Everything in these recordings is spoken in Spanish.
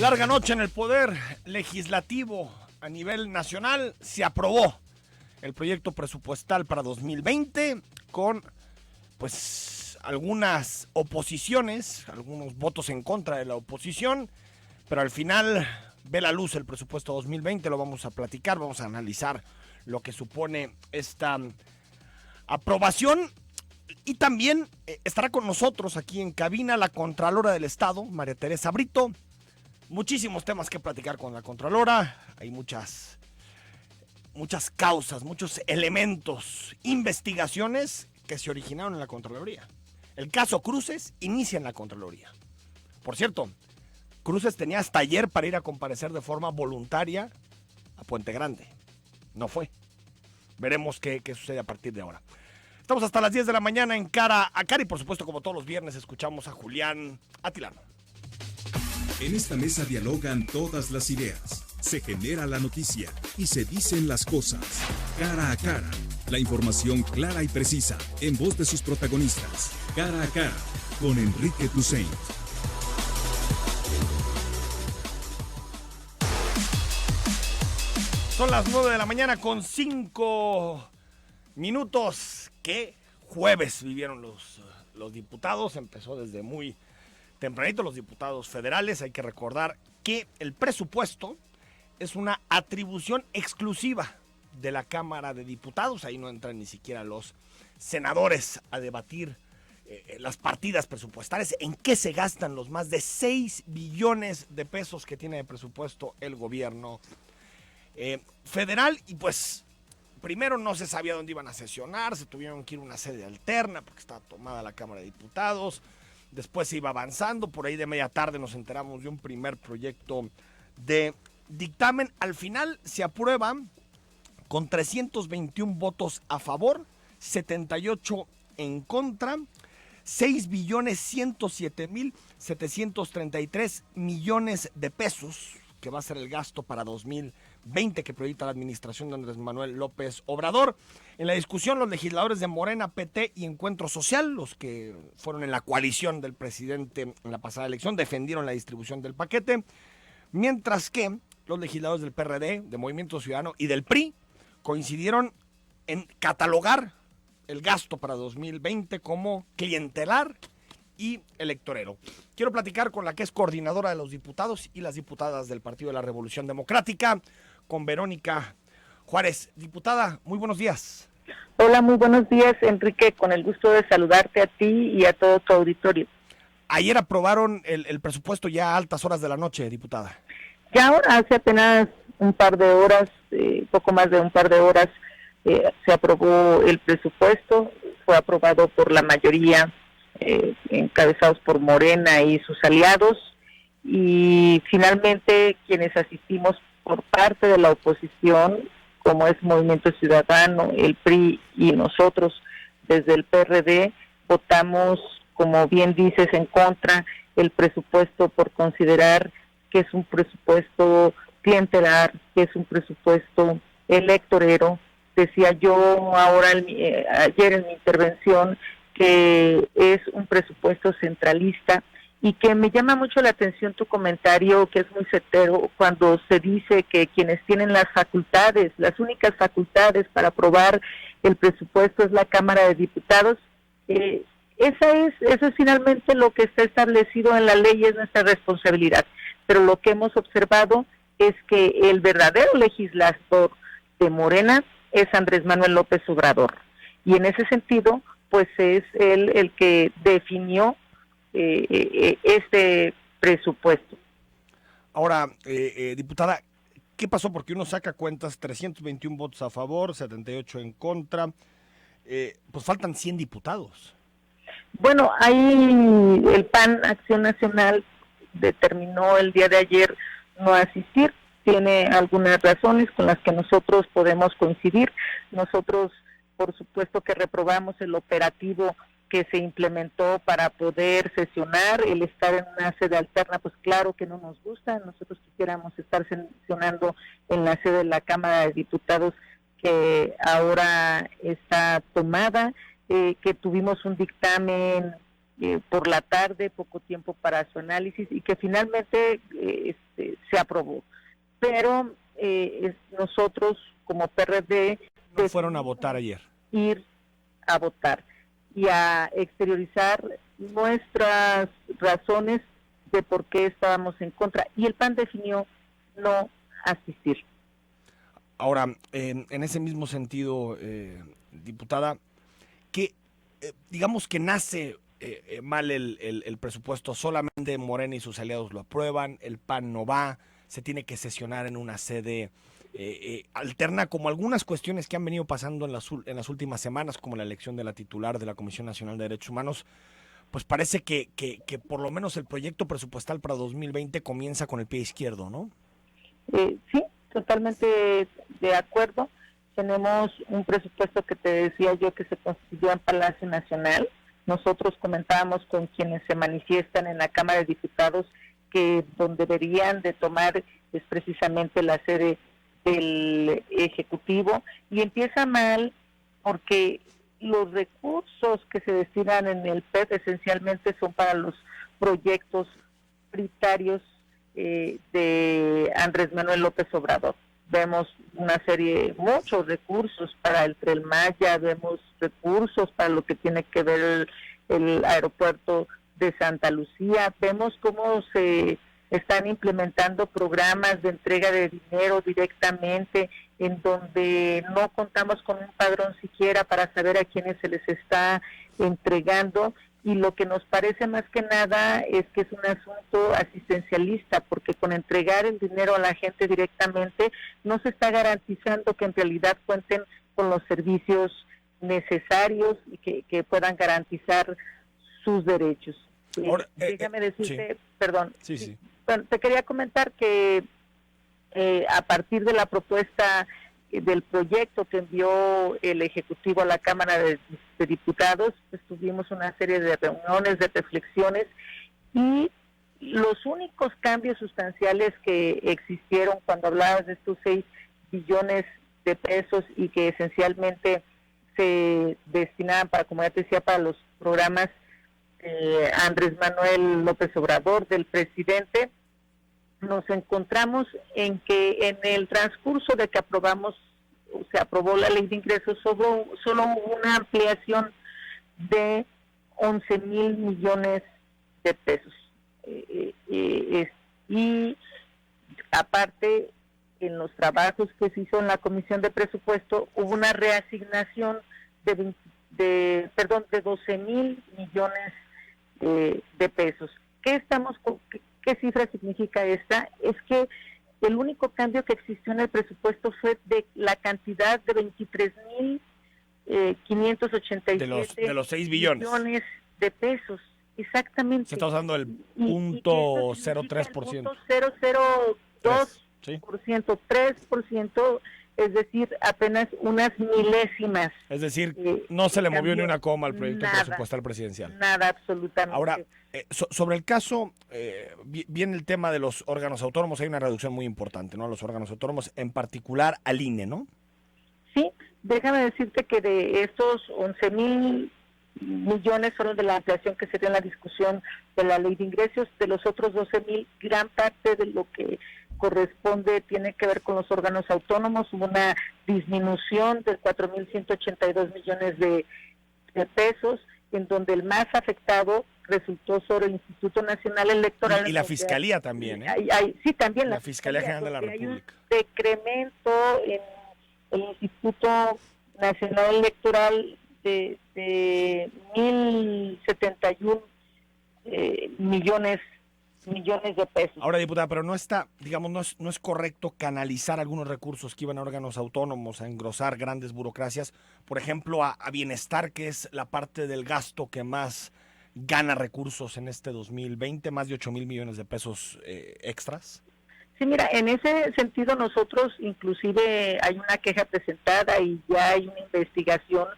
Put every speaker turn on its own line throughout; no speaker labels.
Larga noche en el Poder Legislativo a nivel nacional. Se aprobó el proyecto presupuestal para 2020 con, pues, algunas oposiciones, algunos votos en contra de la oposición, pero al final ve la luz el presupuesto 2020. Lo vamos a platicar, vamos a analizar lo que supone esta aprobación. Y también estará con nosotros aquí en cabina la Contralora del Estado, María Teresa Brito. Muchísimos temas que platicar con la Contralora. Hay muchas causas, muchos elementos, investigaciones que se originaron en la Contraloría. El caso Cruces inicia en la Contraloría. Por cierto, Cruces tenía hasta ayer para ir a comparecer de forma voluntaria a Puente Grande. No fue. Veremos qué sucede a partir de ahora. Estamos hasta las 10 de la mañana en Cara a Cara y, por supuesto, como todos los viernes, escuchamos a Julián Atilano.
En esta mesa dialogan todas las ideas, se genera la noticia y se dicen las cosas. Cara a Cara, la información clara y precisa, en voz de sus protagonistas. Cara a Cara, con Enrique Tusain.
Son las 9 de la mañana con 5 minutos. ¿Qué jueves vivieron los diputados? Empezó desde muy tempranito los diputados federales. Hay que recordar que el presupuesto es una atribución exclusiva de la Cámara de Diputados. Ahí no entran ni siquiera los senadores a debatir las partidas presupuestales, en qué se gastan los más de 6 billones de pesos que tiene de presupuesto el gobierno federal. Y pues primero no se sabía dónde iban a sesionar, se tuvieron que ir a una sede alterna porque estaba tomada la Cámara de Diputados. Después se iba avanzando, por ahí de media tarde nos enteramos de un primer proyecto de dictamen. Al final se aprueba con 321 votos a favor, 78 en contra, 6.107.733 millones de pesos, que va a ser el gasto para 2020 que proyecta la administración de Andrés Manuel López Obrador. En la discusión, los legisladores de Morena, PT y Encuentro Social, los que fueron en la coalición del presidente en la pasada elección, defendieron la distribución del paquete, mientras que los legisladores del PRD, de Movimiento Ciudadano y del PRI coincidieron en catalogar el gasto para 2020 como clientelar y electorero. Quiero platicar con la que es coordinadora de los diputados y las diputadas del Partido de la Revolución Democrática, con Verónica Juárez. Diputada, muy buenos días.
Hola, muy buenos días, Enrique, con el gusto de saludarte a ti y a todo tu auditorio.
Ayer aprobaron el presupuesto ya a altas horas de la noche, diputada.
Ya ahora, hace apenas un par de horas, poco más de un par de horas, se aprobó el presupuesto, fue aprobado por la mayoría, encabezados por Morena y sus aliados, y finalmente quienes asistimos por parte de la oposición, como es Movimiento Ciudadano, el PRI y nosotros desde el PRD, votamos, como bien dices, en contra el presupuesto por considerar que es un presupuesto clientelar, que es un presupuesto electorero. Decía yo ayer en mi intervención que es un presupuesto centralista y que me llama mucho la atención tu comentario, que es muy certero, cuando se dice que quienes tienen las facultades, las únicas facultades para aprobar el presupuesto es la Cámara de Diputados. Eso es finalmente lo que está establecido en la ley, es nuestra responsabilidad. Pero lo que hemos observado es que el verdadero legislador de Morena es Andrés Manuel López Obrador. Y en ese sentido, pues es él el que definió este presupuesto.
Ahora, diputada, ¿qué pasó? Porque uno saca cuentas, 321 votos a favor, 78 en contra, pues faltan 100 diputados.
Bueno, ahí el PAN Acción Nacional determinó el día de ayer no asistir, tiene algunas razones con las que nosotros podemos coincidir. Nosotros, por supuesto que reprobamos el operativo que se implementó para poder sesionar, el estar en una sede alterna, pues claro que no nos gusta. Nosotros quisiéramos estar sesionando en la sede de la Cámara de Diputados, que ahora está tomada, que tuvimos un dictamen por la tarde, poco tiempo para su análisis, y que finalmente se aprobó. Pero nosotros como PRD
no fueron a votar ayer.
Ir a votar y a exteriorizar nuestras razones de por qué estábamos en contra, y el PAN definió no asistir.
Ahora, en ese mismo sentido, diputada, que digamos que nace mal el presupuesto, solamente Morena y sus aliados lo aprueban, el PAN no va, se tiene que sesionar en una sede alterna, como algunas cuestiones que han venido pasando en las últimas semanas, como la elección de la titular de la Comisión Nacional de Derechos Humanos. Pues parece que por lo menos el proyecto presupuestal para 2020 comienza con el pie izquierdo, ¿no?
Sí, totalmente de acuerdo. Tenemos un presupuesto que te decía yo que se constituyó en Palacio Nacional. Nosotros comentábamos con quienes se manifiestan en la Cámara de Diputados que donde deberían de tomar es precisamente la sede del Ejecutivo, y empieza mal porque los recursos que se destinan en el PET esencialmente son para los proyectos prioritarios de Andrés Manuel López Obrador. Vemos una serie, muchos recursos para el Tren Maya, vemos recursos para lo que tiene que ver el aeropuerto de Santa Lucía, vemos cómo se están implementando programas de entrega de dinero directamente, en donde no contamos con un padrón siquiera para saber a quiénes se les está entregando, y lo que nos parece más que nada es que es un asunto asistencialista, porque con entregar el dinero a la gente directamente no se está garantizando que en realidad cuenten con los servicios necesarios y que puedan garantizar sus derechos.
Ahora,
déjame decirte,
sí.
Perdón.
Sí.
Bueno, te quería comentar que a partir de la propuesta del proyecto que envió el Ejecutivo a la Cámara de Diputados, pues tuvimos una serie de reuniones, de reflexiones, y los únicos cambios sustanciales que existieron cuando hablabas de estos 6 billones de pesos y que esencialmente se destinaban para, como ya te decía, para los programas Andrés Manuel López Obrador, del presidente, nos encontramos en que en el transcurso de que se aprobó la ley de ingresos, solo hubo una ampliación de 11,000 millones de pesos. Y aparte, en los trabajos que se hizo en la Comisión de Presupuesto, hubo una reasignación de 12,000 millones de pesos. ¿Qué cifra significa esta? Es que el único cambio que existió en el presupuesto fue de la cantidad de 23,587
de los 6 billones
de pesos. Exactamente.
Se está usando el punto 0,3%.
0,02%, 3%, es decir, apenas unas milésimas.
Es decir, no se le movió ni una coma al proyecto presupuestal presidencial.
Nada, absolutamente.
Ahora, sobre el caso, viene el tema de los órganos autónomos. Hay una reducción muy importante, ¿no? A los órganos autónomos, en particular al INE, ¿no?
Sí, déjame decirte que de estos 11,000 millones fueron de la ampliación que se dio en la discusión de la ley de ingresos. De los otros 12,000, gran parte de lo que corresponde tiene que ver con los órganos autónomos. Hubo una disminución de 4,182 millones de pesos, en donde el más afectado resultó sobre el Instituto Nacional Electoral.
Y la Fiscalía también, ¿eh?
Sí, también
la Fiscalía General de la República.
Hay un decremento en el Instituto Nacional Electoral de 1,071 millones de pesos.
Ahora, diputada, pero no está, digamos, no es correcto canalizar algunos recursos que iban a órganos autónomos, a engrosar grandes burocracias, por ejemplo, a bienestar, que es la parte del gasto que más gana recursos en este 2020, más de 8,000 millones de pesos extras.
Sí, mira, en ese sentido nosotros inclusive hay una queja presentada y ya hay una investigación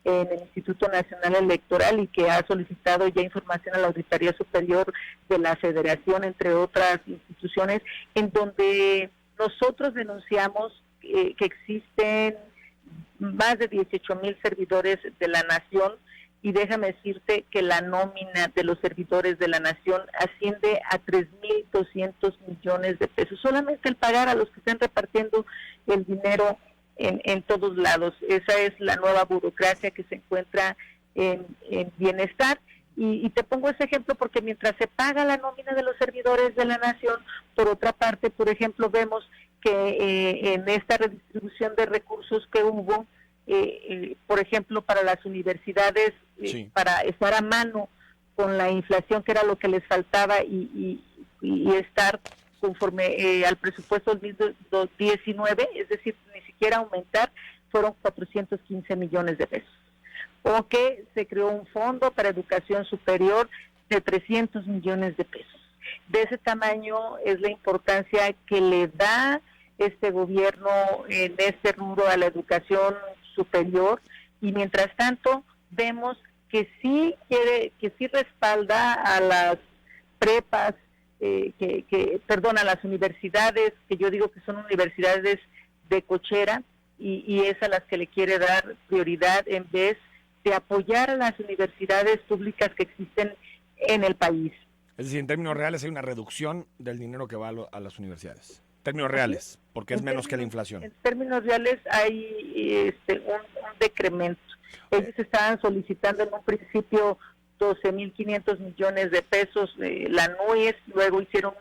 en el Instituto Nacional Electoral, y que ha solicitado ya información a la Auditoría Superior de la Federación, entre otras instituciones, en donde nosotros denunciamos que existen más de 18,000 servidores de la nación y déjame decirte que la nómina de los servidores de la nación asciende a 3.200 millones de pesos. Solamente el pagar a los que están repartiendo el dinero en todos lados. Esa es la nueva burocracia que se encuentra en bienestar. Y te pongo ese ejemplo porque mientras se paga la nómina de los servidores de la nación, por otra parte, por ejemplo, vemos que en esta redistribución de recursos que hubo, por ejemplo, para las universidades,
sí,
para estar a mano con la inflación, que era lo que les faltaba, y estar conforme al presupuesto 2019, es decir, ni siquiera aumentar, fueron 415 millones de pesos. O que se creó un fondo para educación superior de 300 millones de pesos. De ese tamaño es la importancia que le da este gobierno en este rubro a la educación superior, y mientras tanto vemos que sí respalda a las prepas, a las universidades, que yo digo que son universidades de cochera, y es a las que le quiere dar prioridad en vez de apoyar a las universidades públicas que existen en el país.
Es decir, en términos reales hay una reducción del dinero que va a las universidades. Términos reales, porque es menos que la inflación. En
términos reales hay un decremento. Ellos estaban solicitando en un principio 12.500 millones de pesos, la NUES, luego hicieron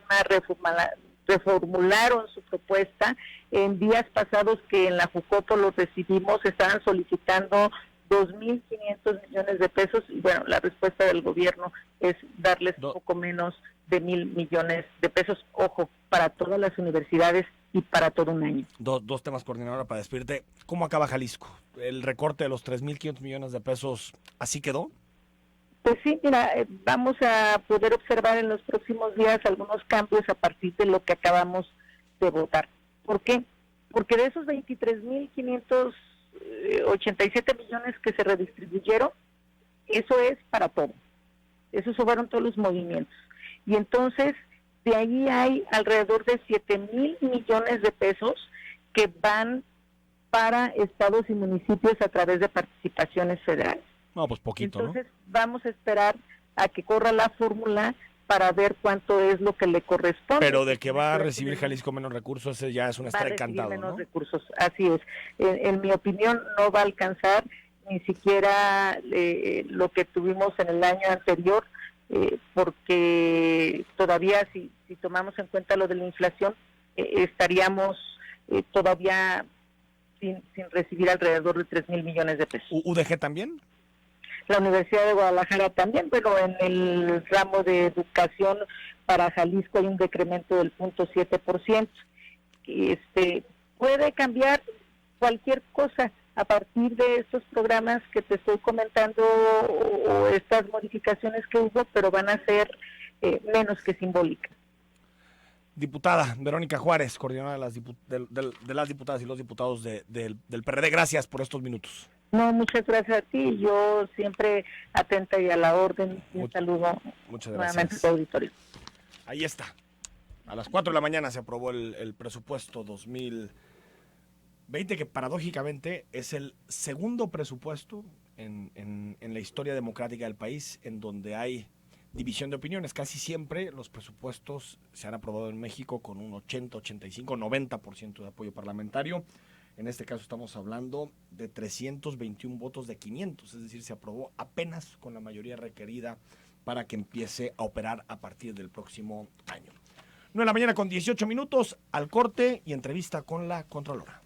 reformularon su propuesta. En días pasados que en la Jucopo los recibimos, estaban solicitando 2.500 millones de pesos, y bueno, la respuesta del gobierno es darles un poco menos de 1.000 millones de pesos, ojo, para todas las universidades y para todo un año.
Dos temas, coordinadora, para despedirte. ¿Cómo acaba Jalisco? ¿El recorte de los 3.500 millones de pesos así quedó?
Pues sí, mira, vamos a poder observar en los próximos días algunos cambios a partir de lo que acabamos de votar. ¿Por qué? Porque de esos 23.587 millones que se redistribuyeron, eso es para todo. Esos fueron todos los movimientos. Y entonces, de ahí hay alrededor de 7.000 millones de pesos que van para estados y municipios a través de participaciones federales.
No, pues poquito,
entonces, ¿no? Vamos a esperar a que corra la fórmula para ver cuánto es lo que le corresponde.
Pero de que va a recibir Jalisco menos recursos, ese ya es un estar encantado,
menos
¿no?
recursos, así es. En mi opinión, no va a alcanzar ni siquiera lo que tuvimos en el año anterior, porque todavía, si tomamos en cuenta lo de la inflación, estaríamos todavía sin recibir alrededor de 3.000 millones de pesos.
¿UDG también?
La Universidad de Guadalajara también, pero en el ramo de educación para Jalisco hay un decremento del 0.7%. Puede cambiar cualquier cosa a partir de estos programas que te estoy comentando o estas modificaciones que hubo, pero van a ser menos que simbólicas.
Diputada Verónica Juárez, coordinadora de las diputadas y los diputados del PRD, gracias por estos minutos.
No, muchas gracias a ti, yo siempre atenta y a la orden. Un saludo.
Muchas gracias.
Nuevamente a tu auditorio.
Ahí está. A las 4 de la mañana se aprobó el presupuesto 2020, que paradójicamente es el segundo presupuesto en la historia democrática del país en donde hay división de opiniones. Casi siempre los presupuestos se han aprobado en México con un 80, 85, 90% de apoyo parlamentario. En este caso estamos hablando de 321 votos de 500, es decir, se aprobó apenas con la mayoría requerida para que empiece a operar a partir del próximo año. 9 de la mañana con 18 minutos, al corte y entrevista con la Contralora.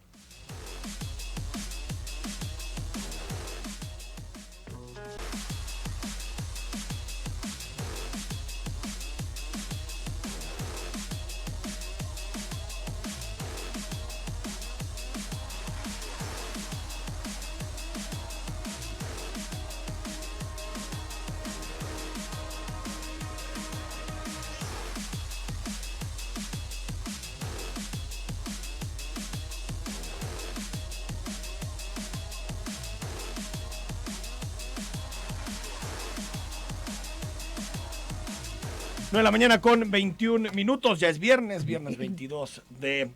De la mañana con 21 minutos, ya es viernes 22 de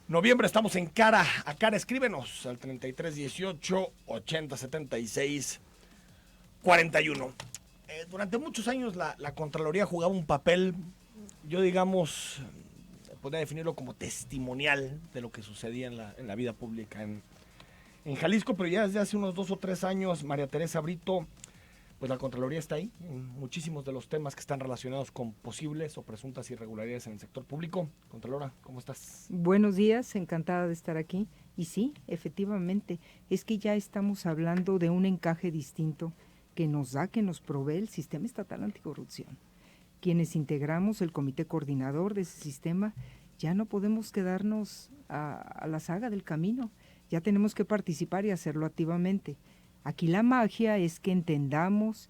noviembre, estamos en Cara a Cara. Escríbenos al 3318 8076 41. Durante muchos años la Contraloría jugaba un papel, yo digamos, podría definirlo como testimonial de lo que sucedía en la vida pública en Jalisco, pero ya desde hace unos 2 o 3 años, María Teresa Brito, pues la Contraloría está ahí en muchísimos de los temas que están relacionados con posibles o presuntas irregularidades en el sector público. Contralora, ¿cómo estás?
Buenos días, encantada de estar aquí. Y sí, efectivamente, es que ya estamos hablando de un encaje distinto que nos provee el Sistema Estatal Anticorrupción. Quienes integramos el comité coordinador de ese sistema, ya no podemos quedarnos a la saga del camino, ya tenemos que participar y hacerlo activamente. Aquí la magia es que entendamos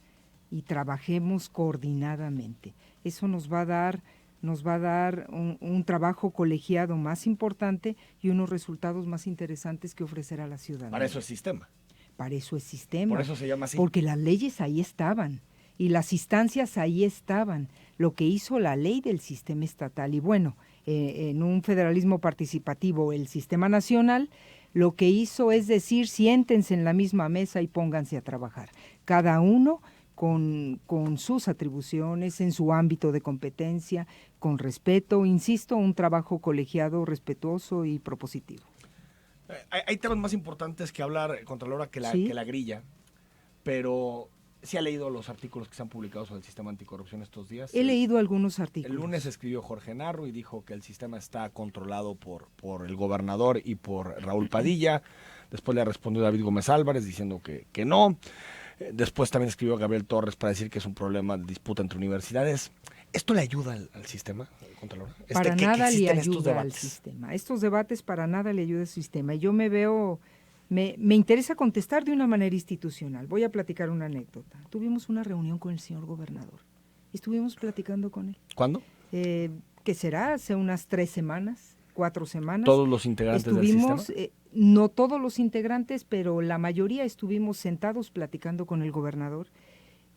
y trabajemos coordinadamente. Eso nos va a dar un trabajo colegiado más importante y unos resultados más interesantes que ofrecer a la ciudadanía.
Para eso es sistema.
Para eso es sistema.
Por eso se llama así.
Porque las leyes ahí estaban y las instancias ahí estaban. Lo que hizo la ley del sistema estatal y bueno, en un federalismo participativo, el sistema nacional, lo que hizo es decir, siéntense en la misma mesa y pónganse a trabajar. Cada uno con sus atribuciones, en su ámbito de competencia, con respeto, insisto, un trabajo colegiado, respetuoso y propositivo.
Hay temas más importantes que hablar, Contralora, que la grilla, pero ¿sí ha leído los artículos que se han publicado sobre el sistema anticorrupción estos días?
He leído algunos artículos.
El lunes escribió Jorge Narro y dijo que el sistema está controlado por el gobernador y por Raúl Padilla. Después le respondió David Gómez Álvarez diciendo que no. Después también escribió Gabriel Torres para decir que es un problema de disputa entre universidades. ¿Esto le ayuda al sistema, Contralor?
Para nada le ayuda al sistema. Estos debates para nada le ayuda al sistema. Yo me interesa contestar de una manera institucional. Voy a platicar una anécdota. Tuvimos una reunión con el señor gobernador. Estuvimos platicando con él.
¿Cuándo?
¿Qué será? Hace unas 3 semanas, 4 semanas.
¿Todos los integrantes del sistema?
No todos los integrantes, pero la mayoría estuvimos sentados platicando con el gobernador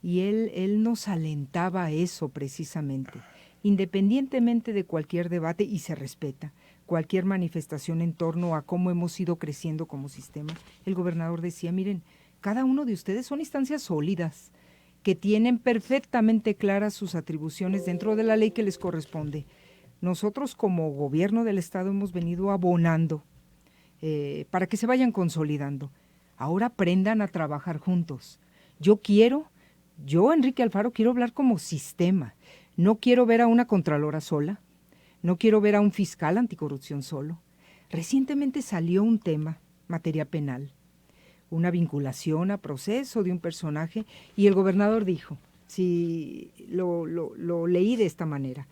y él nos alentaba a eso precisamente. Independientemente de cualquier debate, y se respeta, cualquier manifestación en torno a cómo hemos ido creciendo como sistema, el gobernador decía, miren, cada uno de ustedes son instancias sólidas, que tienen perfectamente claras sus atribuciones dentro de la ley que les corresponde. Nosotros como gobierno del Estado hemos venido abonando para que se vayan consolidando. Ahora aprendan a trabajar juntos. Yo, Enrique Alfaro, quiero hablar como sistema. No quiero ver a una contralora sola, no quiero ver a un fiscal anticorrupción solo. Recientemente salió un tema, materia penal, una vinculación a proceso de un personaje, y el gobernador dijo, si lo leí de esta manera,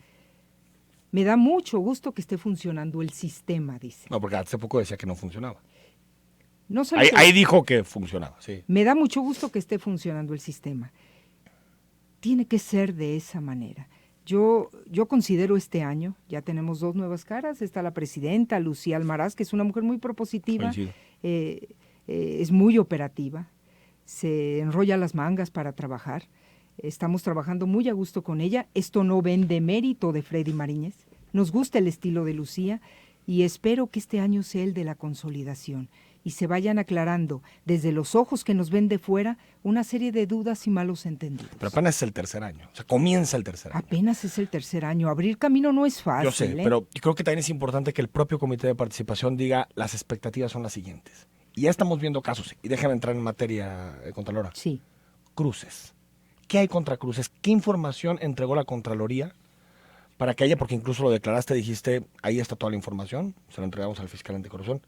me da mucho gusto que esté funcionando el sistema, dice.
No, porque hace poco decía que no funcionaba.
No
ahí dijo que funcionaba, sí.
Me da mucho gusto que esté funcionando el sistema. Tiene que ser de esa manera. Yo considero este año, ya tenemos 2 nuevas caras, está la presidenta Lucía Almaraz, que es una mujer muy propositiva, es muy operativa, se enrolla las mangas para trabajar, estamos trabajando muy a gusto con ella. Esto no vende mérito de Freddy Mariñez, nos gusta el estilo de Lucía y espero que este año sea el de la consolidación y se vayan aclarando desde los ojos que nos ven de fuera una serie de dudas y malos entendidos.
Pero apenas es el tercer año, o sea, comienza el tercer año.
Apenas es el tercer año, abrir camino no es fácil.
Yo sé, pero creo que también es importante que el propio comité de participación diga las expectativas son las siguientes. Y ya estamos viendo casos, y déjame entrar en materia, Contralora.
Sí.
Cruces. ¿Qué hay contra Cruces? ¿Qué información entregó la Contraloría para que haya, porque incluso lo declaraste, dijiste, ahí está toda la información, se lo entregamos al fiscal anticorrupción?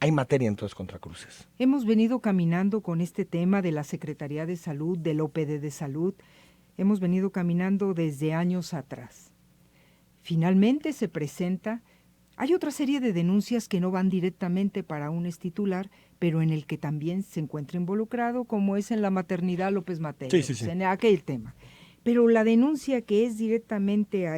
¿Hay materia entonces contra Cruces?
Hemos venido caminando con este tema de la Secretaría de Salud, del OPD de Salud. Hemos venido caminando desde años atrás. Finalmente se presenta, hay otra serie de denuncias que no van directamente para un extitular, pero en el que también se encuentra involucrado, como es en la maternidad López Mateos,
sí.
en aquel tema. Pero la denuncia que es directamente a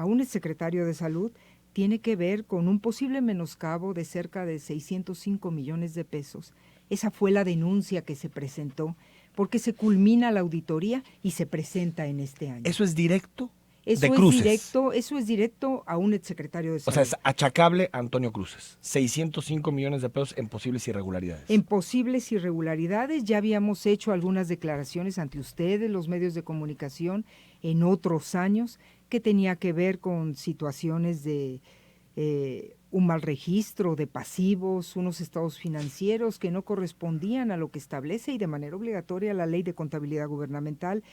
un exsecretario de Salud tiene que ver con un posible menoscabo de cerca de 605 millones de pesos. Esa fue la denuncia que se presentó, porque se culmina la auditoría y se presenta en este año.
¿Eso es directo? de Cruces.
Eso es directo a un exsecretario de Salud.
O sea, es achacable a Antonio Cruces. 605 millones de pesos en posibles irregularidades.
En posibles irregularidades, ya habíamos hecho algunas declaraciones ante ustedes, los medios de comunicación, en otros años, que tenía que ver con situaciones de un mal registro de pasivos, unos estados financieros que no correspondían a lo que establece y de manera obligatoria la Ley de Contabilidad Gubernamental,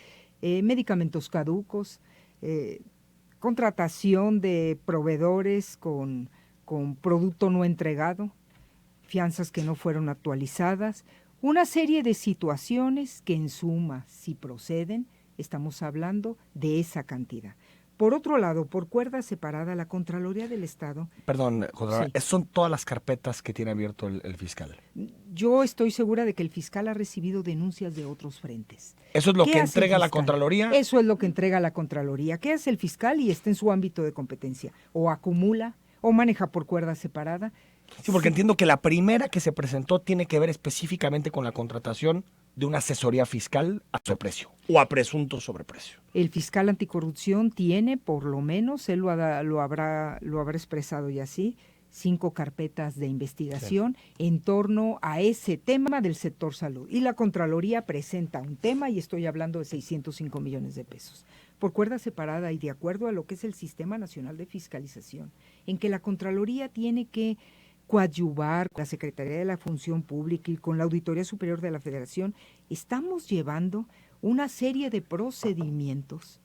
medicamentos caducos, contratación de proveedores con producto no entregado, fianzas que no fueron actualizadas, una serie de situaciones que en suma, si proceden, estamos hablando de esa cantidad. Por otro lado, por cuerda separada, la Contraloría del Estado...
Perdón, Contralora,
Sí.
son todas las carpetas que tiene abierto el fiscal.
Yo estoy segura de que el fiscal ha recibido denuncias de otros frentes.
¿Eso es lo
¿Qué
que
hace el
entrega la
fiscal?
Contraloría?
Eso es lo que entrega la Contraloría. ¿Qué hace el fiscal? Y está en su ámbito de competencia. O acumula, o maneja por cuerda separada.
Sí, porque entiendo que la primera que se presentó tiene que ver específicamente con la contratación de una asesoría fiscal a sobreprecio o a presunto sobreprecio.
El fiscal anticorrupción tiene, por lo menos, él lo habrá expresado y así, 5 carpetas de investigación en torno a ese tema del sector salud. Y la Contraloría presenta un tema, y estoy hablando de 605 millones de pesos, por cuerda separada y de acuerdo a lo que es el Sistema Nacional de Fiscalización, en que la Contraloría tiene que coadyuvar con la Secretaría de la Función Pública y con la Auditoría Superior de la Federación. Estamos llevando una serie de procedimientos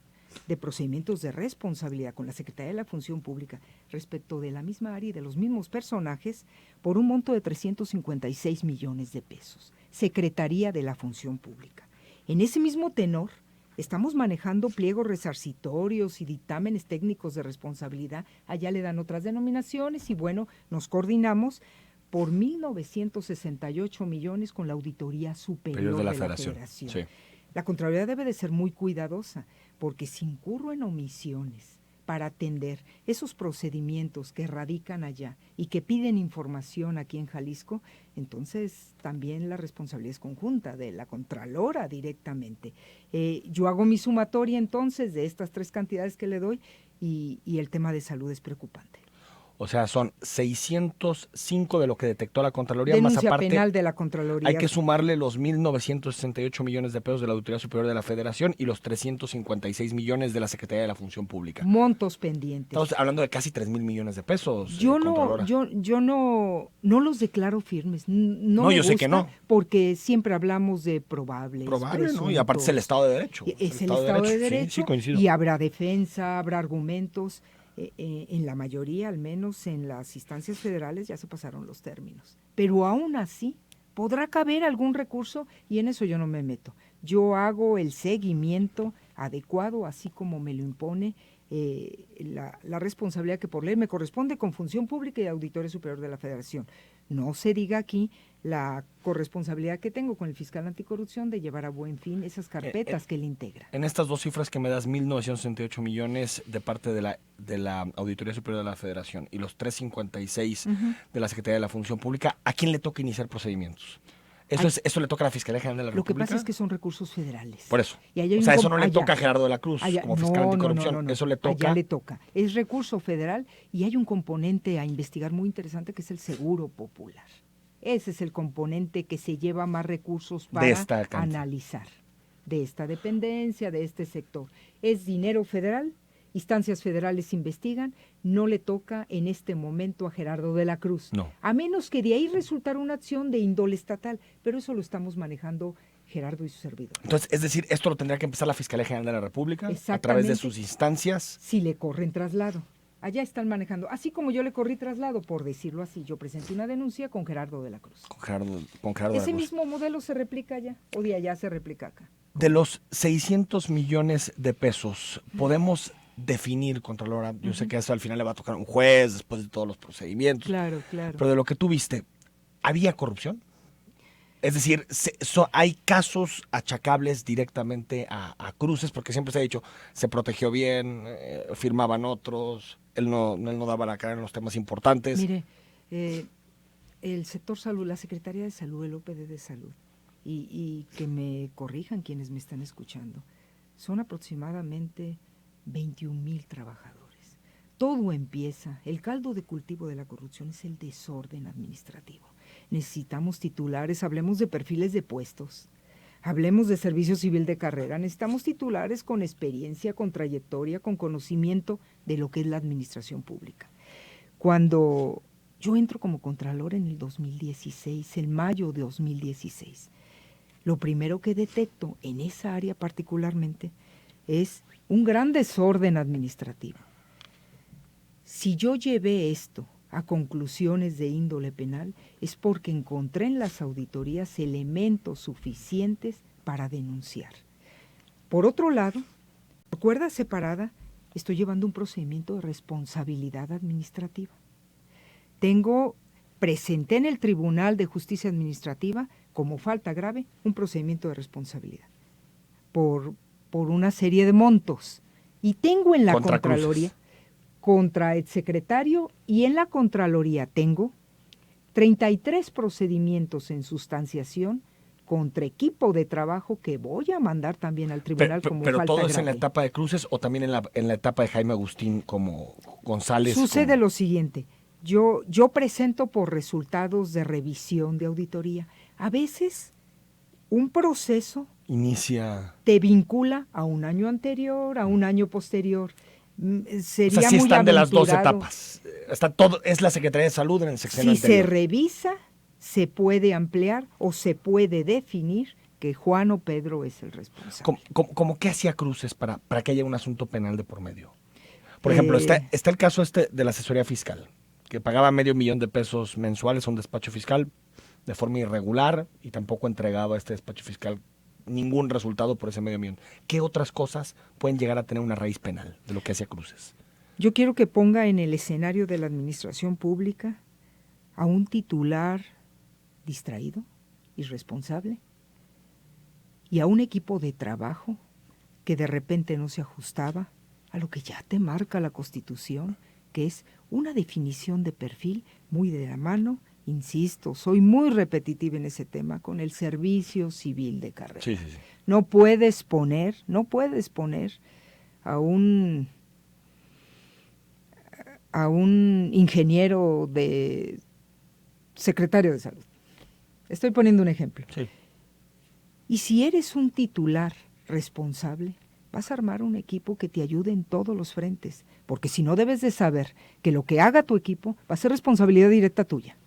de responsabilidad con la Secretaría de la Función Pública respecto de la misma área y de los mismos personajes por un monto de 356 millones de pesos. Secretaría de la Función Pública. En ese mismo tenor, estamos manejando pliegos resarcitorios y dictámenes técnicos de responsabilidad. Allá le dan otras denominaciones y bueno, nos coordinamos por 1.968 millones con la Auditoría Superior de la Federación.
Sí.
La Contraloría debe de ser muy cuidadosa, porque si incurro en omisiones para atender esos procedimientos que radican allá y que piden información aquí en Jalisco, entonces también la responsabilidad es conjunta de la Contralora directamente. Yo hago mi sumatoria entonces de estas 3 cantidades que le doy y el tema de salud es preocupante.
O sea, son 605 de lo que detectó la Contraloría,
Denuncia
más aparte
penal de la Contraloría.
hay que sumarle los 1.968 millones de pesos de la Auditoría Superior de la Federación y los 356 millones de la Secretaría de la Función Pública.
Montos pendientes.
Estamos hablando de casi 3,000 millones de pesos.
Yo
Contralora.
no los declaro firmes.
No, yo sé que no.
Porque siempre hablamos de probables.
Probable, ¿no? Y aparte es el Estado de Derecho.
Es el Estado de Derecho.
Sí, coincido.
Y habrá defensa, habrá argumentos. En la mayoría, al menos en las instancias federales, ya se pasaron los términos. Pero aún así, podrá caber algún recurso y en eso yo no me meto. Yo hago el seguimiento adecuado, así como me lo impone la responsabilidad que por ley me corresponde con Función Pública y Auditoría Superior de la Federación. No se diga aquí la corresponsabilidad que tengo con el fiscal anticorrupción de llevar a buen fin esas carpetas que él integra.
En estas 2 cifras que me das, 1.968 millones de parte de la Auditoría Superior de la Federación y los 356 de la Secretaría de la Función Pública, ¿a quién le toca iniciar procedimientos? ¿Eso le toca a la Fiscalía General de la
Lo que
República?
pasa es que son recursos federales.
Por eso.
Y allá hay
o sea,
un
eso no le
allá.
toca a Gerardo de la Cruz
Allá,
como fiscal anticorrupción.
no.
Eso le toca.
Allá le toca. Es recurso federal y hay un componente a investigar muy interesante que es el seguro popular. Ese es el componente que se lleva más recursos para analizar de esta dependencia, de este sector. Es dinero federal, instancias federales investigan, no le toca en este momento a Gerardo de la Cruz.
No.
A menos que de ahí resultara una acción de índole estatal, pero eso lo estamos manejando Gerardo y su servidor.
Entonces, es decir, esto lo tendría que empezar la Fiscalía General de la República a través de
Exactamente.
sus instancias.
Si le corren traslado. Allá están manejando. Así como yo le corrí traslado, por decirlo así, yo presenté una denuncia con Gerardo de la Cruz.
Con Gerardo de la
Ese
Cruz.
mismo modelo se replica allá, o de allá se replica acá.
De los 600 millones de pesos, podemos definir, Contralora, yo sé que eso al final le va a tocar a un juez después de todos los procedimientos,
Claro.
pero de lo que tú viste, ¿había corrupción? Es decir, hay casos achacables directamente a Cruces, porque siempre se ha dicho, se protegió bien, firmaban otros, él no daba la cara en los temas importantes.
Mire, el sector salud, la Secretaría de Salud, el OPD de Salud, y que me corrijan quienes me están escuchando, son aproximadamente 21,000 trabajadores. Todo empieza, el caldo de cultivo de la corrupción es el desorden administrativo. Necesitamos titulares, hablemos de perfiles de puestos, hablemos de servicio civil de carrera, necesitamos titulares con experiencia, con trayectoria, con conocimiento de lo que es la administración pública. Cuando yo entro como contralor en el 2016, en mayo de 2016, lo primero que detecto en esa área particularmente es un gran desorden administrativo. Si yo llevé esto a conclusiones de índole penal, es porque encontré en las auditorías elementos suficientes para denunciar. Por otro lado, por cuerda separada, estoy llevando un procedimiento de responsabilidad administrativa. Presenté en el Tribunal de Justicia Administrativa, como falta grave, un procedimiento de responsabilidad por una serie de montos. Y tengo en la Contraloría, contra el secretario, y en la Contraloría tengo 33 procedimientos en sustanciación contra equipo de trabajo que voy a mandar también al tribunal como falta grave.
¿Pero todo es en la etapa de Cruces o también en la etapa de Jaime Agustín como González?
Sucede lo siguiente, yo presento por resultados de revisión de auditoría. A veces un proceso te vincula a un año anterior, a un año posterior. Sería, o sea,
sí están de las dos etapas. Está todo, es la Secretaría de Salud en el sexenio anterior.
Si se revisa, se puede ampliar o se puede definir que Juan o Pedro es el responsable.
¿Cómo qué hacía Cruces para que haya un asunto penal de por medio? Por ejemplo, está el caso de la asesoría fiscal, que pagaba $500,000 mensuales a un despacho fiscal de forma irregular y tampoco entregaba a este despacho fiscal ningún resultado por ese $500,000. ¿Qué otras cosas pueden llegar a tener una raíz penal de lo que hacía Cruces?
Yo quiero que ponga en el escenario de la administración pública a un titular distraído, irresponsable, y a un equipo de trabajo que de repente no se ajustaba a lo que ya te marca la Constitución, que es una definición de perfil muy de la mano. Insisto, soy muy repetitiva en ese tema, con el servicio civil de carrera.
Sí.
No puedes poner a un ingeniero de secretario de salud. Estoy poniendo un ejemplo.
Sí.
Y si eres un titular responsable, vas a armar un equipo que te ayude en todos los frentes, porque si no, debes de saber que lo que haga tu equipo va a ser responsabilidad directa tuya.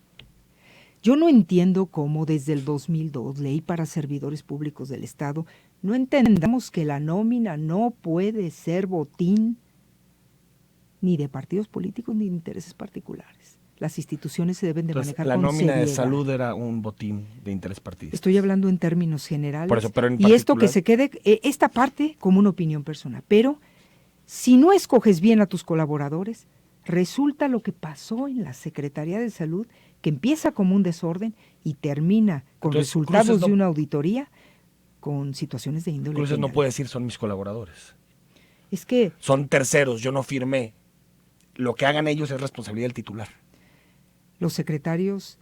Yo no entiendo cómo desde el 2002, Ley para Servidores Públicos del Estado, no entendamos que la nómina no puede ser botín ni de partidos políticos ni de intereses particulares. Las instituciones se deben de manejar con seriedad.
La nómina de salud era un botín de interés partidista.
Estoy hablando en términos generales.
Por eso, pero en
y esto que se quede, esta parte como una opinión personal. Pero si no escoges bien a tus colaboradores, resulta lo que pasó en la Secretaría de Salud, que empieza como un desorden y termina con resultados de una auditoría con situaciones de índole
Cruces
penal.
no puede decir son mis colaboradores.
Es que
son terceros, yo no firmé. Lo que hagan ellos es responsabilidad del titular.
Los secretarios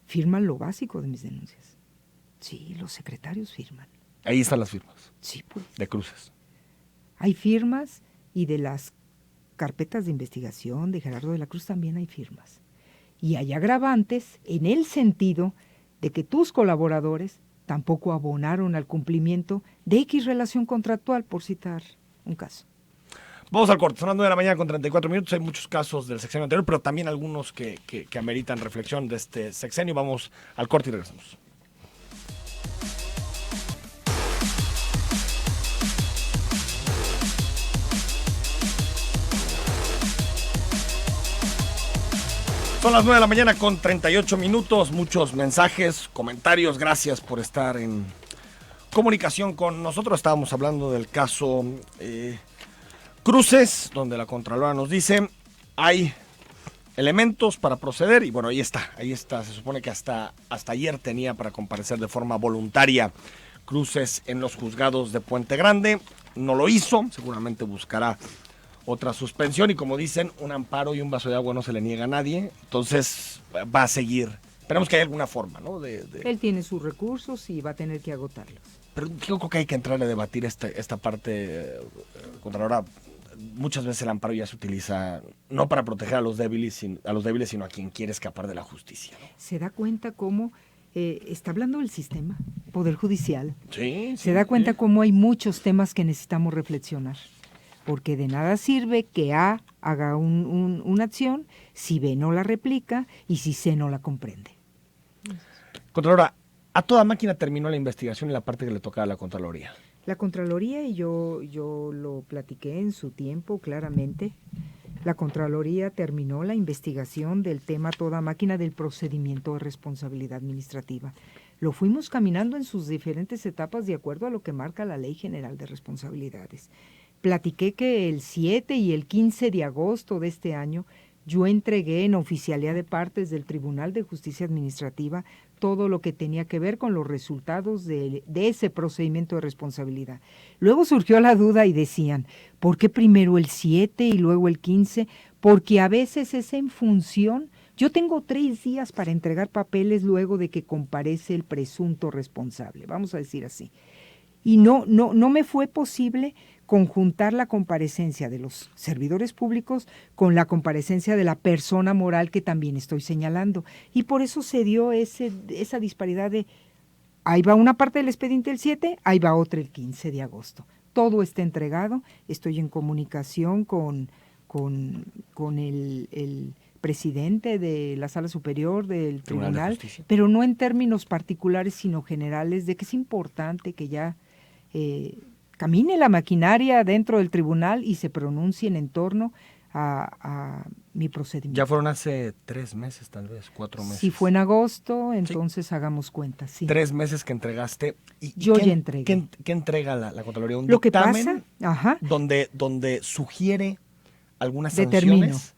firman lo básico de mis denuncias. Sí, los secretarios firman.
Ahí están las firmas.
Sí, pues.
De Cruces.
Hay firmas y de las carpetas de investigación de Gerardo de la Cruz también hay firmas. Y hay agravantes en el sentido de que tus colaboradores tampoco abonaron al cumplimiento de X relación contractual, por citar un caso.
Vamos al corte, son las 9 de la mañana con 34 minutos. Hay muchos casos del sexenio anterior, pero también algunos que ameritan reflexión de este sexenio. Vamos al corte y regresamos. Son las 9 de la mañana con 38 minutos, muchos mensajes, comentarios, gracias por estar en comunicación con nosotros. Estábamos hablando del caso Cruces, donde la Contralora nos dice, hay elementos para proceder y bueno, ahí está, se supone que hasta ayer tenía para comparecer de forma voluntaria Cruces en los juzgados de Puente Grande, no lo hizo, seguramente buscará otra suspensión y como dicen, un amparo y un vaso de agua no se le niega a nadie, entonces va a seguir. Esperemos que haya alguna forma, ¿no?
Él tiene sus recursos y va a tener que agotarlos.
Pero yo creo que hay que entrar a debatir esta parte, Contralora, muchas veces el amparo ya se utiliza no para proteger a los débiles, sino a quien quiere escapar de la justicia, ¿no?
¿Se da cuenta cómo está hablando del sistema, Poder Judicial?
Sí.
Se da cuenta cómo hay muchos temas que necesitamos reflexionar, porque de nada sirve que A haga una acción si B no la replica y si C no la comprende.
Contralora, a toda máquina terminó la investigación y la parte que le tocaba a la Contraloría.
La Contraloría, y yo lo platiqué en su tiempo claramente, la Contraloría terminó la investigación del tema toda máquina del procedimiento de responsabilidad administrativa. Lo fuimos caminando en sus diferentes etapas de acuerdo a lo que marca la Ley General de Responsabilidades. Platiqué que el 7 y el 15 de agosto de este año yo entregué en oficialía de partes del Tribunal de Justicia Administrativa todo lo que tenía que ver con los resultados de ese procedimiento de responsabilidad. Luego surgió la duda y decían, ¿por qué primero el 7 y luego el 15? Porque a veces es en función. Yo tengo 3 días para entregar papeles luego de que comparece el presunto responsable, vamos a decir así. Y no me fue posible conjuntar la comparecencia de los servidores públicos con la comparecencia de la persona moral que también estoy señalando. Y por eso se dio esa disparidad de, ahí va una parte del expediente el 7, ahí va otra el 15 de agosto. Todo está entregado, estoy en comunicación con el presidente de la Sala Superior del Tribunal, pero no en términos particulares, sino generales, de que es importante que ya camine la maquinaria dentro del tribunal y se pronuncien en torno a mi procedimiento.
Ya fueron hace 3 meses, tal vez, 4 meses.
Si fue en agosto, entonces hagamos cuentas. Sí.
3 meses que entregaste.
Yo ya entregué.
¿Qué entrega la Contraloría? ¿Un
Lo que
dictamen
pasa,
donde sugiere algunas
determino.
sanciones?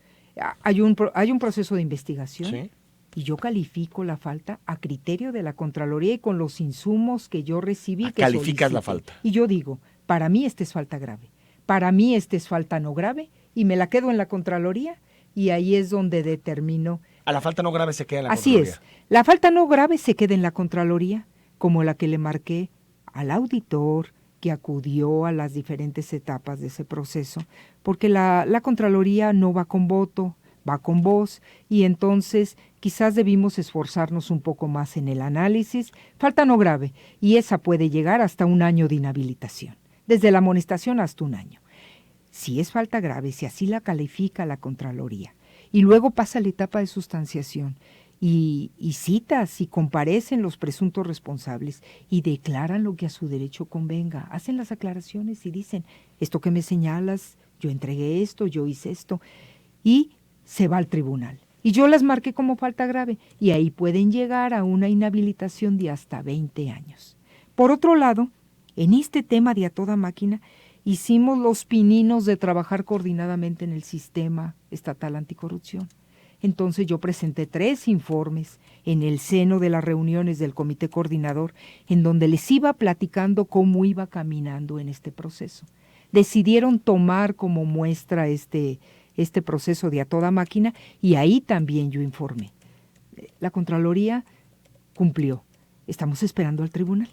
Hay un proceso de investigación.
Sí.
Y yo califico la falta a criterio de la Contraloría y con los insumos que yo recibí.
Calificas la falta.
Y yo digo, para mí esta es falta grave, para mí esta es falta no grave, y me la quedo en la Contraloría y ahí es donde determino.
A la falta no grave se queda en la
Así
Contraloría.
Así es, la falta no grave se queda en la Contraloría, como la que le marqué al auditor que acudió a las diferentes etapas de ese proceso, porque la Contraloría no va con voto, va con voz, y entonces quizás debimos esforzarnos un poco más en el análisis. Falta no grave, y esa puede llegar hasta 1 año de inhabilitación, desde la amonestación hasta 1 año. Si es falta grave, si así la califica la Contraloría, y luego pasa la etapa de sustanciación, y citas y comparecen los presuntos responsables y declaran lo que a su derecho convenga, hacen las aclaraciones y dicen, esto que me señalas, yo entregué esto, yo hice esto, y se va al tribunal. Y yo las marqué como falta grave, y ahí pueden llegar a una inhabilitación de hasta 20 años. Por otro lado, en este tema de a toda máquina, hicimos los pininos de trabajar coordinadamente en el sistema estatal anticorrupción. Entonces yo presenté 3 informes en el seno de las reuniones del comité coordinador, en donde les iba platicando cómo iba caminando en este proceso. Decidieron tomar como muestra este proceso de a toda máquina, y ahí también yo informé. La Contraloría cumplió. Estamos esperando al tribunal.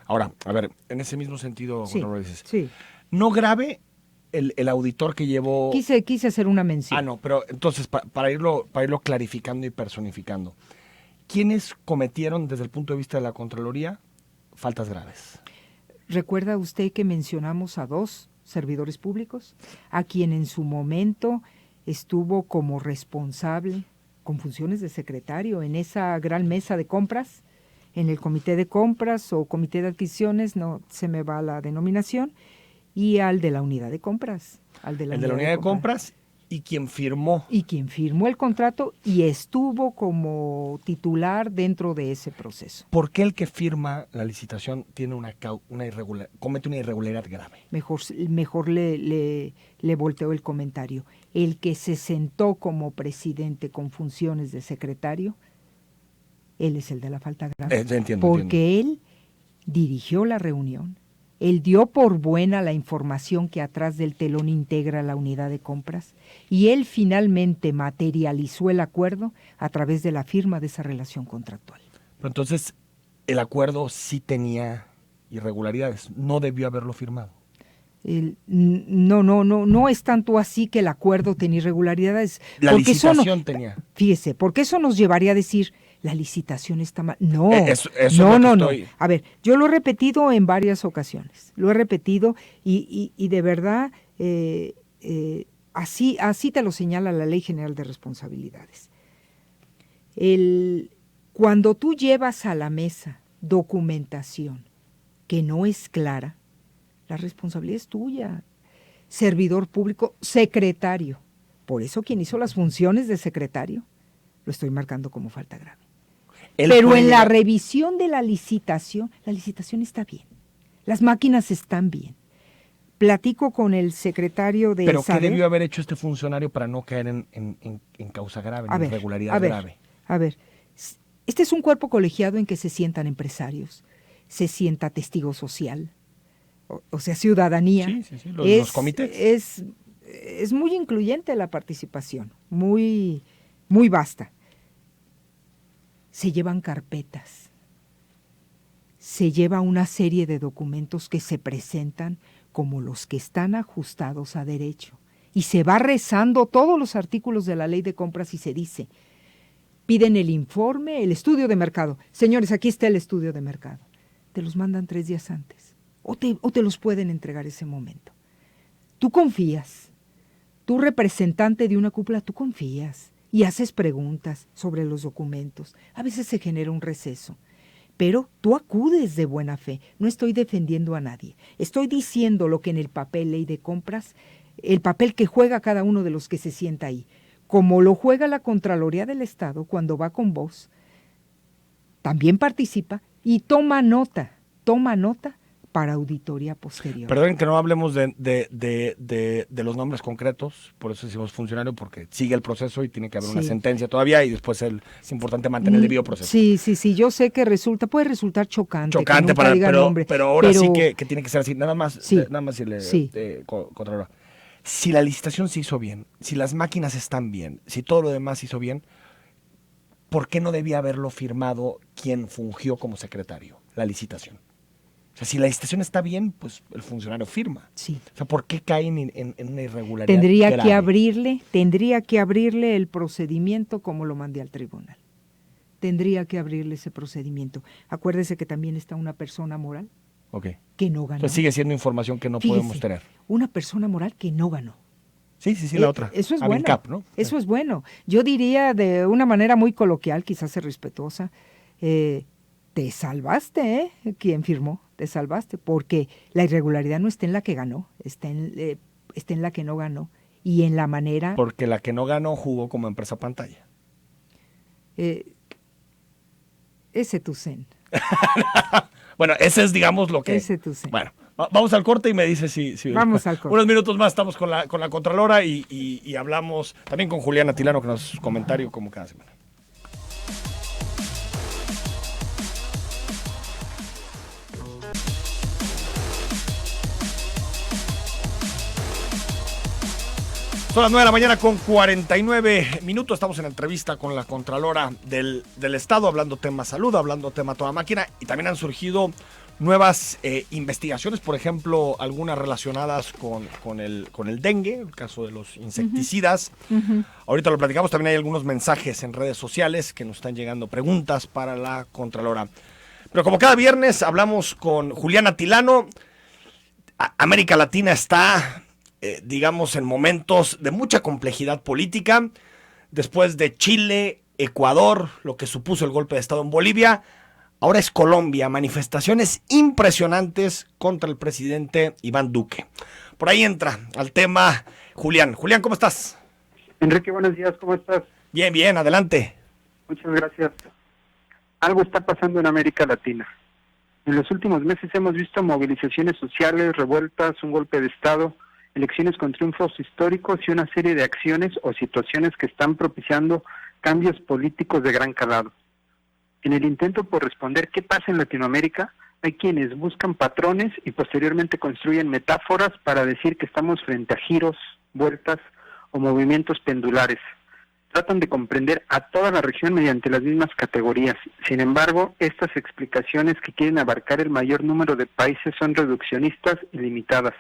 Ahora, a ver, en ese mismo sentido,
Sí,
dices,
sí.
no grave el auditor que llevó...
Quise hacer una mención.
No, pero entonces, para irlo clarificando y personificando, ¿quiénes cometieron, desde el punto de vista de la Contraloría, faltas graves?
¿Recuerda usted que mencionamos a 2 servidores públicos, a quien en su momento estuvo como responsable con funciones de secretario en esa gran mesa de compras, en el comité de compras o comité de adquisiciones, no se me va la denominación, y al de la unidad de compras. El de la unidad de compras
y quien firmó.
Y quien firmó el contrato y estuvo como titular dentro de ese proceso.
¿Por qué el que firma la licitación tiene comete una irregularidad grave?
Mejor le volteo el comentario. El que se sentó como presidente con funciones de secretario, él es el de la falta grave. Porque él dirigió la reunión, él dio por buena la información que atrás del telón integra la unidad de compras, y él finalmente materializó el acuerdo a través de la firma de esa relación contractual.
Pero entonces, el acuerdo sí tenía irregularidades, no debió haberlo firmado.
No es tanto así que el acuerdo tenía irregularidades.
La licitación tenía.
Fíjese, porque eso nos llevaría a decir, la licitación está mal. No,
eso
no. A ver, yo lo he repetido en varias ocasiones, lo he repetido y de verdad, así te lo señala la Ley General de Responsabilidades. Cuando tú llevas a la mesa documentación que no es clara, la responsabilidad es tuya. Servidor público, secretario. Por eso quien hizo las funciones de secretario, lo estoy marcando como falta grave. Pero en la revisión de la licitación está bien. Las máquinas están bien. Platico con el secretario de
¿Pero
Saber.
qué debió haber hecho este funcionario para no caer en causa grave, en irregularidad grave?
A ver, este es un cuerpo colegiado en que se sientan empresarios, se sienta testigo social, o sea, ciudadanía.
Sí, los comités.
Es muy incluyente la participación, muy, muy vasta. Se llevan carpetas, se lleva una serie de documentos que se presentan como los que están ajustados a derecho. Y se va rezando todos los artículos de la ley de compras y se dice, piden el informe, el estudio de mercado. Señores, aquí está el estudio de mercado. Te los mandan 3 días antes o te los pueden entregar ese momento. Tú confías, tú representante de una cúpula, tú confías y haces preguntas sobre los documentos. A veces se genera un receso. Pero tú acudes de buena fe. No estoy defendiendo a nadie. Estoy diciendo lo que en el papel ley de compras, el papel que juega cada uno de los que se sienta ahí. Como lo juega la Contraloría del Estado cuando va con vos, también participa y toma nota para auditoría posterior.
Perdonen que no hablemos de los nombres concretos, por eso decimos funcionario, porque sigue el proceso y tiene que haber una sentencia todavía y después es importante mantener el debido proceso.
Sí, yo sé que puede resultar chocante
pero ahora sí que tiene que ser así, nada más Contralor. Si la licitación se hizo bien, si las máquinas están bien, si todo lo demás se hizo bien, ¿por qué no debía haberlo firmado quien fungió como secretario, la licitación? O sea, si la licitación está bien, pues el funcionario firma.
Sí.
O sea, ¿por qué caen en una irregularidad
Tendría
grave?
que abrirle el procedimiento como lo mandé al tribunal. Tendría que abrirle ese procedimiento. Acuérdese que también está una persona moral que no ganó.
Entonces sigue siendo información que no podemos tener.
Una persona moral que no ganó.
Sí, la otra.
Eso es
Avincap,
bueno.
¿no?
Eso es bueno. Yo diría de una manera muy coloquial, quizás respetuosa, te salvaste, quien firmó, te salvaste, porque la irregularidad no está en la que ganó, está en la que no ganó y en la manera...
Porque la que no ganó jugó como empresa pantalla.
Ese tu zen.
Bueno, ese es, digamos, lo que...
Ese tu zen.
Bueno, vamos al corte y me dice si...
Vamos al corte.
Unos minutos más estamos con la Contralora y hablamos también con Juliana Tilano, que nos comentario como cada semana. Son las 9 de la mañana con 49 minutos. Estamos en entrevista con la Contralora del Estado, hablando tema salud, hablando tema toda máquina. Y también han surgido nuevas investigaciones, por ejemplo, algunas relacionadas con el dengue, el caso de los insecticidas. Ahorita lo platicamos, también hay algunos mensajes en redes sociales que nos están llegando, preguntas para la Contralora. Pero como cada viernes hablamos con Juliana Tilano. América Latina está... digamos, en momentos de mucha complejidad política, después de Chile, Ecuador, lo que supuso el golpe de Estado en Bolivia, ahora es Colombia, manifestaciones impresionantes contra el presidente Iván Duque. Por ahí entra al tema Julián. Julián, ¿cómo estás?
Enrique, buenos días, ¿cómo estás?
Bien, adelante.
Muchas gracias. Algo está pasando en América Latina. En los últimos meses hemos visto movilizaciones sociales, revueltas, un golpe de Estado, elecciones con triunfos históricos y una serie de acciones o situaciones que están propiciando cambios políticos de gran calado. En el intento por responder qué pasa en Latinoamérica, hay quienes buscan patrones y posteriormente construyen metáforas para decir que estamos frente a giros, vueltas o movimientos pendulares. Tratan de comprender a toda la región mediante las mismas categorías. Sin embargo, estas explicaciones que quieren abarcar el mayor número de países son reduccionistas y limitadas.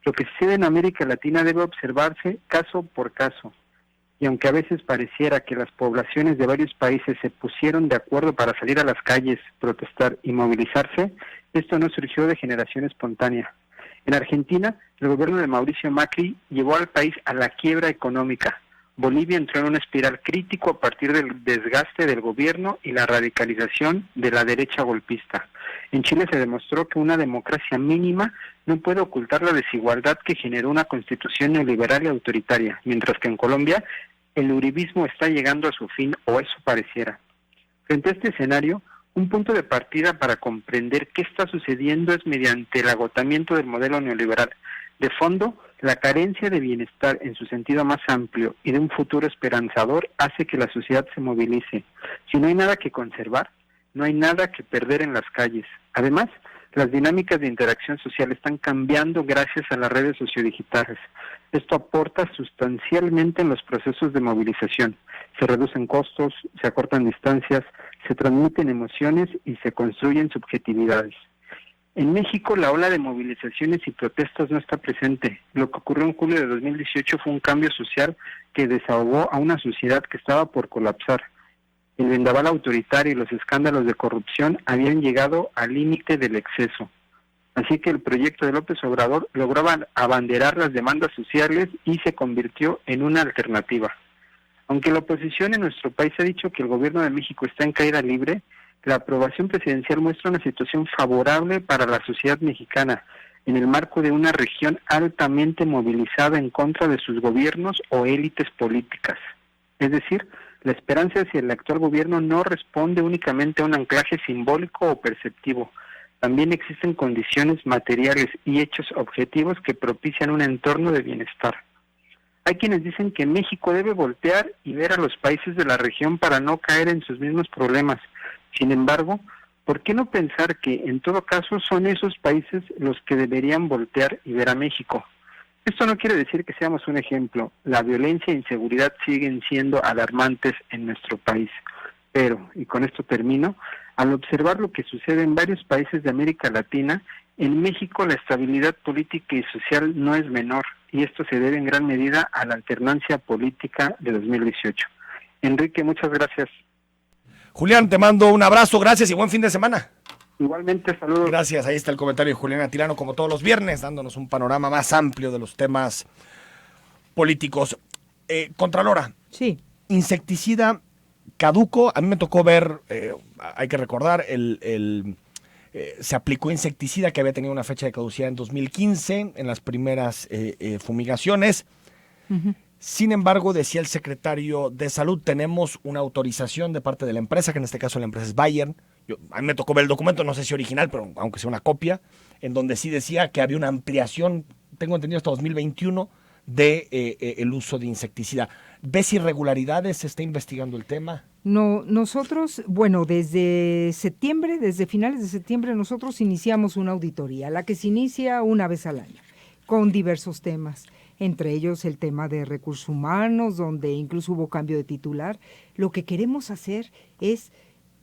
Lo que sucede en América Latina debe observarse caso por caso. Y aunque a veces pareciera que las poblaciones de varios países se pusieron de acuerdo para salir a las calles, protestar y movilizarse, esto no surgió de generación espontánea. En Argentina, el gobierno de Mauricio Macri llevó al país a la quiebra económica. Bolivia entró en una espiral crítico a partir del desgaste del gobierno y la radicalización de la derecha golpista. En Chile se demostró que una democracia mínima no puede ocultar la desigualdad que generó una constitución neoliberal y autoritaria, mientras que en Colombia el uribismo está llegando a su fin, o eso pareciera. Frente a este escenario, un punto de partida para comprender qué está sucediendo es mediante el agotamiento del modelo neoliberal. De fondo, la carencia de bienestar en su sentido más amplio y de un futuro esperanzador hace que la sociedad se movilice. Si no hay nada que conservar, no hay nada que perder en las calles. Además, las dinámicas de interacción social están cambiando gracias a las redes sociodigitales. Esto aporta sustancialmente en los procesos de movilización. Se reducen costos, se acortan distancias, se transmiten emociones y se construyen subjetividades. En México, la ola de movilizaciones y protestas no está presente. Lo que ocurrió en julio de 2018 fue un cambio social que desahogó a una sociedad que estaba por colapsar. El vendaval autoritario y los escándalos de corrupción habían llegado al límite del exceso. Así que el proyecto de López Obrador logró abanderar las demandas sociales y se convirtió en una alternativa. Aunque la oposición en nuestro país ha dicho que el gobierno de México está en caída libre, la aprobación presidencial muestra una situación favorable para la sociedad mexicana, en el marco de una región altamente movilizada en contra de sus gobiernos o élites políticas. Es decir, la esperanza hacia el actual gobierno no responde únicamente a un anclaje simbólico o perceptivo. También existen condiciones materiales y hechos objetivos que propician un entorno de bienestar. Hay quienes dicen que México debe voltear y ver a los países de la región para no caer en sus mismos problemas. Sin embargo, ¿por qué no pensar que en todo caso son esos países los que deberían voltear y ver a México? Esto no quiere decir que seamos un ejemplo. La violencia e inseguridad siguen siendo alarmantes en nuestro país. Pero, y con esto termino, al observar lo que sucede en varios países de América Latina, en México la estabilidad política y social no es menor, y esto se debe en gran medida a la alternancia política de 2018. Enrique, muchas gracias.
Julián, te mando un abrazo, gracias y buen fin de semana.
Igualmente, saludos.
Gracias, ahí está el comentario de Julián Atilano, como todos los viernes, dándonos un panorama más amplio de los temas políticos. Contralora,
Sí.
insecticida caduco, a mí me tocó ver, hay que recordar, se aplicó insecticida que había tenido una fecha de caducidad en 2015, en las primeras fumigaciones.
Uh-huh.
Sin embargo, decía el secretario de Salud, tenemos una autorización de parte de la empresa, que en este caso la empresa es Bayer. A mí me tocó ver el documento, no sé si original, pero aunque sea una copia, en donde sí decía que había una ampliación, tengo entendido hasta 2021, de el uso de insecticida. ¿Ves irregularidades? ¿Se está investigando el tema?
No, nosotros, bueno, desde finales de septiembre, nosotros iniciamos una auditoría, la que se inicia una vez al año, con diversos temas, entre ellos el tema de recursos humanos, donde incluso hubo cambio de titular. Lo que queremos hacer es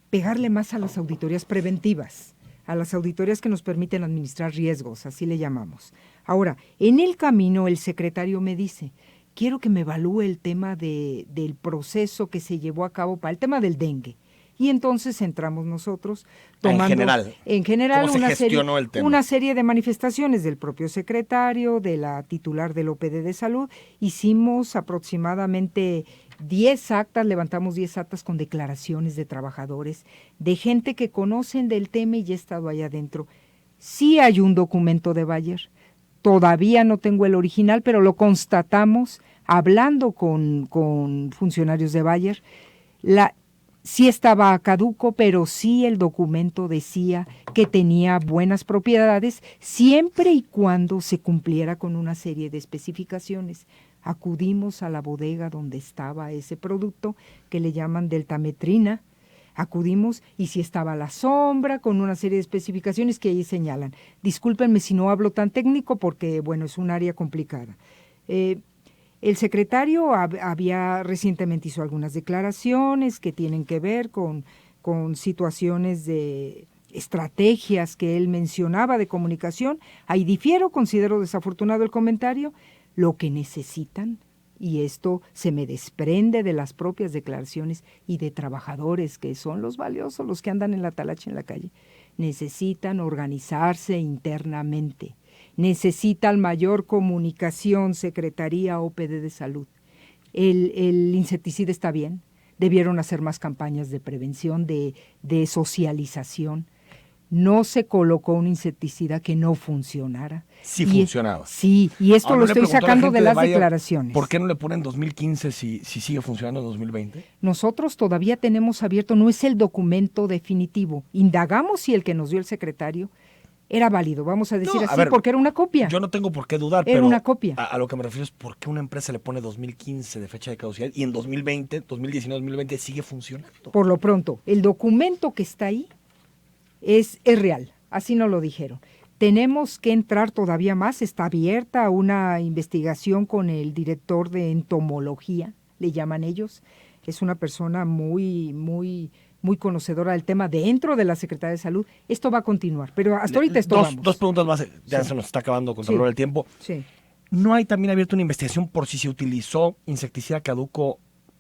pegarle más a las auditorías preventivas, a las auditorías que nos permiten administrar riesgos, así le llamamos. Ahora, en el camino el secretario me dice, quiero que me evalúe el tema del proceso que se llevó a cabo para el tema del dengue. Y entonces entramos nosotros tomando en general una serie de manifestaciones del propio secretario, de la titular del OPD de Salud. Hicimos aproximadamente 10 actas, levantamos 10 actas con declaraciones de trabajadores, de gente que conocen del tema y ya ha estado allá adentro. Sí hay un documento de Bayer, todavía no tengo el original, pero lo constatamos hablando con funcionarios de Bayer. Sí estaba caduco, pero sí el documento decía que tenía buenas propiedades siempre y cuando se cumpliera con una serie de especificaciones. Acudimos a la bodega donde estaba ese producto, que le llaman deltametrina. Acudimos y sí estaba a la sombra con una serie de especificaciones que ahí señalan. Discúlpenme si no hablo tan técnico porque, bueno, es un área complicada. El secretario recientemente hizo algunas declaraciones que tienen que ver con situaciones de estrategias que él mencionaba de comunicación. Ahí difiero, considero desafortunado el comentario. Lo que necesitan, y esto se me desprende de las propias declaraciones y de trabajadores que son los valiosos, los que andan en la talacha en la calle, necesitan organizarse internamente, necesitan mayor comunicación, Secretaría OPD de Salud. El insecticida está bien, debieron hacer más campañas de prevención, de socialización. No se colocó un insecticida que no funcionara.
Sí funcionaba.
Sí, y esto lo estoy sacando de las declaraciones.
¿Por qué no le ponen 2015 si sigue funcionando en 2020?
Nosotros todavía tenemos abierto, no es el documento definitivo. Indagamos si el que nos dio el secretario era válido, vamos a decir así, porque era una copia.
Yo no tengo por qué dudar,
era
pero
una copia.
A lo que me refiero es por qué una empresa le pone 2015 de fecha de caducidad y en 2020, 2019, 2020 sigue funcionando.
Por lo pronto, el documento que está ahí es real, así nos lo dijeron. Tenemos que entrar todavía más, está abierta una investigación con el director de entomología, le llaman ellos, es una persona muy conocedora del tema dentro de la Secretaría de Salud. Esto va a continuar, pero hasta ahorita vamos.
Dos preguntas más, ya se nos está acabando con el tiempo.
Sí.
¿No hay también abierta una investigación por si se utilizó insecticida caduco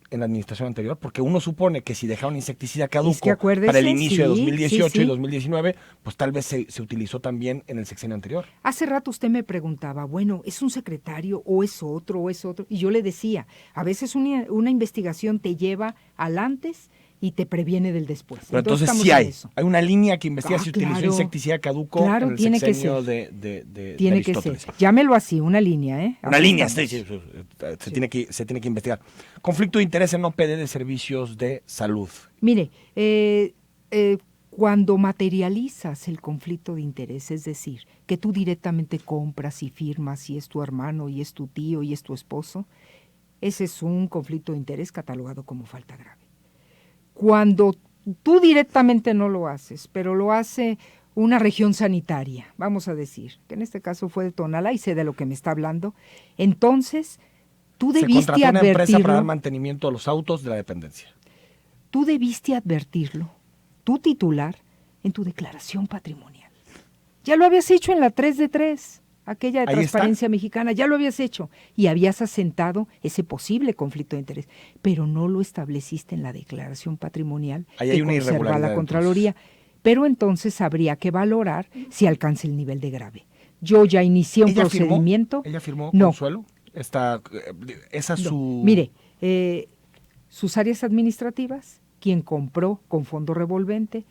en la administración anterior? Porque uno supone que si dejaron insecticida caduco para el inicio de 2018 y 2019, pues tal vez se utilizó también en el sexenio anterior.
Hace rato usted me preguntaba, bueno, ¿es un secretario o es otro? Y yo le decía, a veces una investigación te lleva al antes y te previene del después.
Pero entonces sí hay una línea que investiga si utilizó insecticida caduco en el
tiene
sexenio
que ser.
de
tiene que ser. Llámelo así, una línea, ¿eh?
Una línea, sí. Se tiene que investigar. Conflicto de interés en OPD de servicios de salud.
Mire, cuando materializas el conflicto de interés, es decir, que tú directamente compras y firmas y es tu hermano y es tu tío y es tu esposo, ese es un conflicto de interés catalogado como falta grave. Cuando tú directamente no lo haces, pero lo hace una región sanitaria, vamos a decir, que en este caso fue de Tonalá y sé de lo que me está hablando, entonces tú debiste advertirlo. Se contrató una empresa
para dar mantenimiento a los autos de la dependencia.
Tú debiste advertirlo, tu titular, en tu declaración patrimonial. Ya lo habías hecho en la 3 de 3. Aquella de Transparencia Mexicana, ya lo habías hecho y habías asentado ese posible conflicto de interés, pero no lo estableciste en la declaración patrimonial que conserva la Contraloría. Pero entonces habría que valorar si alcanza el nivel de grave. Yo ya inicié un procedimiento.
¿Ella firmó
no.
Consuelo? Esa es su...
Mire, sus áreas administrativas, quien compró con fondo revolvente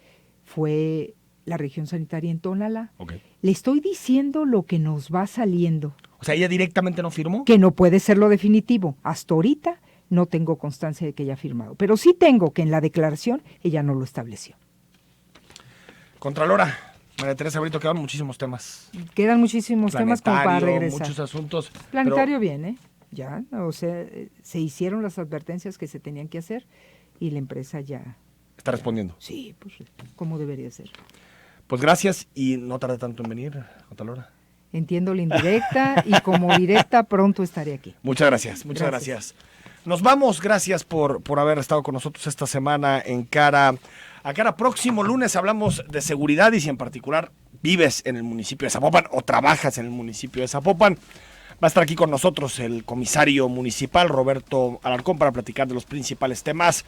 fue la región sanitaria en Tonalá.
Okay.
Le estoy diciendo lo que nos va saliendo.
O sea, ¿ella directamente no firmó?
Que no puede ser lo definitivo. Hasta ahorita no tengo constancia de que haya firmado. Pero sí tengo que en la declaración ella no lo estableció.
Contralora, María Teresa Brito, quedan muchísimos temas.
Quedan muchísimos temas como para regresar.
Muchos asuntos.
Planetario bien, ¿eh? Ya, o sea, se hicieron las advertencias que se tenían que hacer y la empresa ya...
¿Está respondiendo?
Sí, pues como debería ser.
Pues gracias y no tarde tanto en venir, Contralora.
Entiendo la indirecta y como directa pronto estaré aquí.
Muchas gracias. Nos vamos, gracias por haber estado con nosotros esta semana en Cara a Cara. Próximo lunes hablamos de seguridad y si en particular vives en el municipio de Zapopan o trabajas en el municipio de Zapopan, va a estar aquí con nosotros el comisario municipal Roberto Alarcón para platicar de los principales temas,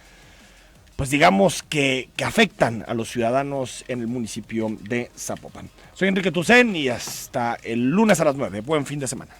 pues digamos que afectan a los ciudadanos en el municipio de Zapopan. Soy Enrique Tucen y hasta el lunes a las 9. Buen fin de semana.